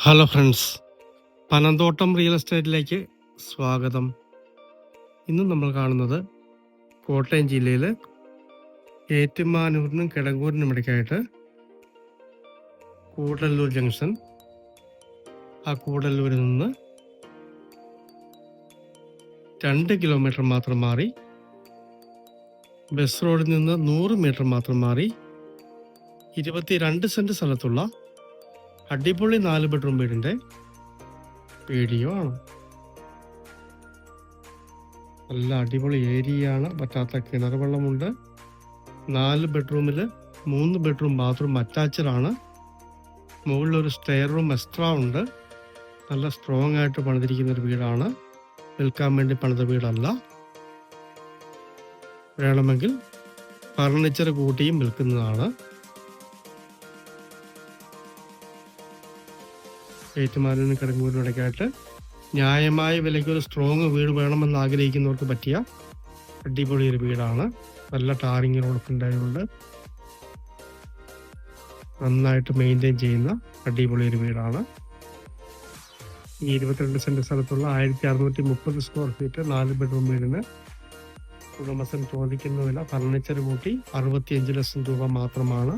Hello friends, Panamthottam real എസ്റ്റേറ്റിലേക്ക് സ്വാഗതം. ഇന്ന് നമ്മൾ കാണുന്നത് കോട്ടയം ജില്ലയിൽ ഏറ്റുമാനൂരിനും കിടങ്ങൂരിനും ഇടയ്ക്കായിട്ട് കൂടല്ലൂർ ജംഗ്ഷൻ. ആ കൂടല്ലൂരിൽ നിന്ന് 2 കിലോമീറ്റർ മാത്രം മാറി, ബസ് റോഡിൽ നിന്ന് 100 മീറ്റർ മാത്രം മാറി 22 സെന്റ് സ്ഥലത്തുള്ള അടിപൊളി 4 ബെഡ്റൂം വീടിൻ്റെ വീഡിയോ ആണ്. നല്ല അടിപൊളി ഏരിയയാണ്, പറ്റാത്ത കിണർ വെള്ളമുണ്ട്. 4 ബെഡ്റൂമിൽ 3 ബെഡ്റൂം ബാത്റൂം അറ്റാച്ച്ഡ് ആണ്. മുകളിലൊരു സ്റ്റെയർ റൂം എക്സ്ട്രാ ഉണ്ട്. നല്ല സ്ട്രോങ് ആയിട്ട് പണിതിരിക്കുന്ന ഒരു വീടാണ്, വിൽക്കാൻ വേണ്ടി പണിത വീടല്ല. വേണമെങ്കിൽ ഫർണിച്ചർ കൂട്ടിയും വിൽക്കുന്നതാണ്. ഏറ്റുമാനൂരിനും കിടങ്ങൂരിനും ഇടയ്ക്കായിട്ട് ന്യായമായ വിലയ്ക്ക് ഒരു സ്ട്രോങ് വീട് വേണമെന്ന് ആഗ്രഹിക്കുന്നവർക്ക് പറ്റിയ അടിപൊളി ഒരു വീടാണ്. നല്ല ടാറിങ് റോഡുണ്ടായതുകൊണ്ട് നന്നായിട്ട് മെയിൻറ്റെയിൻ ചെയ്യുന്ന അടിപൊളി ഒരു വീടാണ്. ഈ 22 സെന്റ് സ്ഥലത്തുള്ള 1630 സ്ക്വയർ ഫീറ്റ് 4 ബെഡ്റൂം വീടിന് ഉടമസ്ഥൻ ചോദിക്കുന്ന വില ഫർണിച്ചർ കൂട്ടി 65 ലക്ഷം രൂപ മാത്രമാണ്.